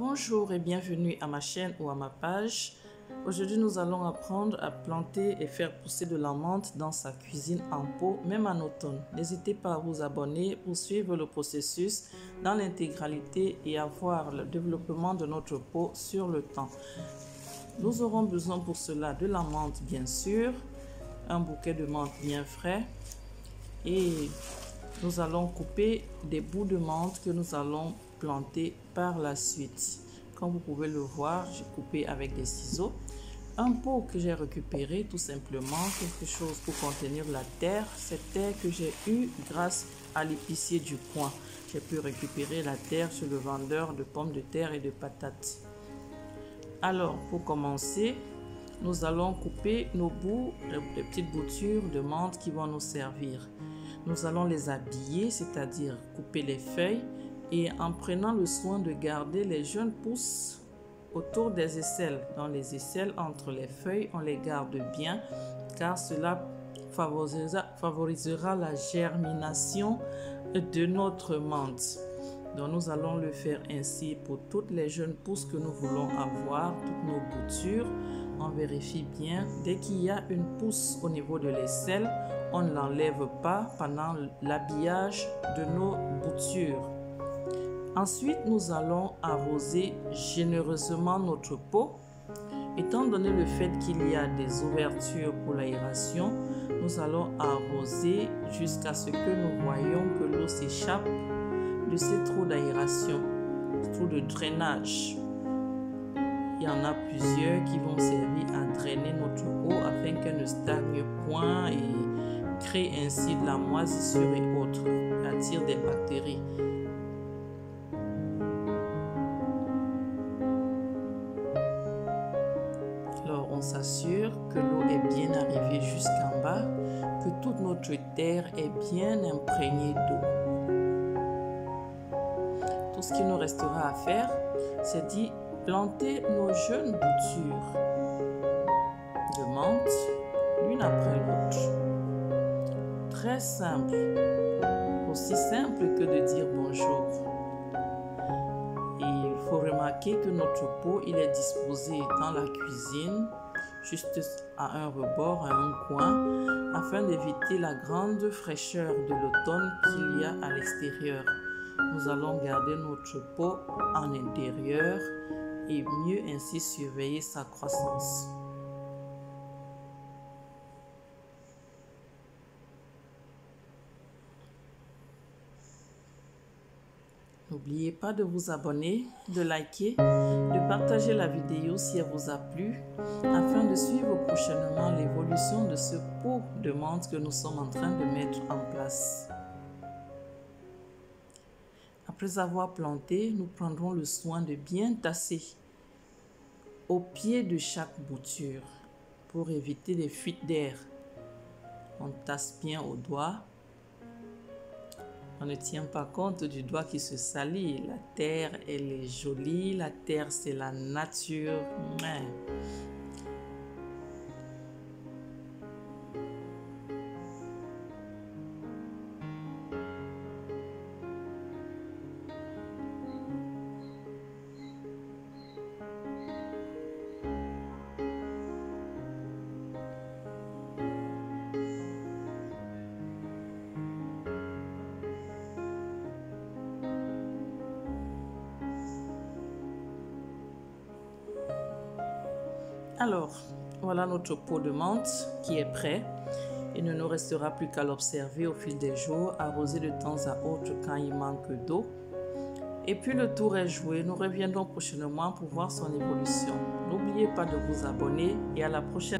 Bonjour et bienvenue à ma chaîne ou à ma page. Aujourd'hui, nous allons apprendre à planter et faire pousser de la menthe dans sa cuisine en pot, même en automne. N'hésitez pas à vous abonner pour suivre le processus dans l'intégralité et à voir le développement de notre pot sur le temps. Nous aurons besoin pour cela de la menthe, bien sûr, un bouquet de menthe bien frais et nous allons couper des bouts de menthe que nous allons planter par la suite. Comme vous pouvez le voir, j'ai coupé avec des ciseaux. Un pot que j'ai récupéré, tout simplement, quelque chose pour contenir la terre. Cette terre que j'ai eue grâce à l'épicier du coin. J'ai pu récupérer la terre chez le vendeur de pommes de terre et de patates. Alors, pour commencer, nous allons couper nos bouts, les petites boutures de menthe qui vont nous servir. Nous allons les habiller, c'est-à-dire couper les feuilles et en prenant le soin de garder les jeunes pousses autour des aisselles. Dans les aisselles, entre les feuilles, on les garde bien car cela favorisera la germination de notre menthe. Donc nous allons le faire ainsi pour toutes les jeunes pousses que nous voulons avoir, toutes nos boutures. On vérifie bien, dès qu'il y a une pousse au niveau de l'aisselle, on ne l'enlève pas pendant l'habillage de nos boutures. Ensuite, nous allons arroser généreusement notre pot. Étant donné le fait qu'il y a des ouvertures pour l'aération, nous allons arroser jusqu'à ce que nous voyons que l'eau s'échappe de ces trous d'aération, trous de drainage. Il y en a plusieurs qui vont servir à drainer notre eau afin qu'elle ne stagne point et crée ainsi de la moisissure et autres, attire des bactéries. Alors on s'assure que l'eau est bien arrivée jusqu'en bas, que toute notre terre est bien imprégnée d'eau. Tout ce qu'il nous restera à faire, c'est d'y planter nos jeunes boutures de menthe, l'une après l'autre. Très simple, aussi simple que de dire bonjour. Et il faut remarquer que notre pot, il est disposé dans la cuisine, juste à un rebord, à un coin, afin d'éviter la grande fraîcheur de l'automne qu'il y a à l'extérieur. Nous allons garder notre pot en intérieur et mieux ainsi surveiller sa croissance. N'oubliez pas de vous abonner, de liker, de partager la vidéo si elle vous a plu, afin de suivre prochainement l'évolution de ce pot de menthe que nous sommes en train de mettre en place. Après avoir planté, nous prendrons le soin de bien tasser au pied de chaque bouture pour éviter les fuites d'air. On tasse bien au doigt. On ne tient pas compte du doigt qui se salit. La terre, elle est jolie. La terre, c'est la nature. Alors, voilà notre pot de menthe qui est prêt. Il ne nous restera plus qu'à l'observer au fil des jours, arroser de temps à autre quand il manque d'eau. Et puis le tour est joué. Nous reviendrons prochainement pour voir son évolution. N'oubliez pas de vous abonner et à la prochaine.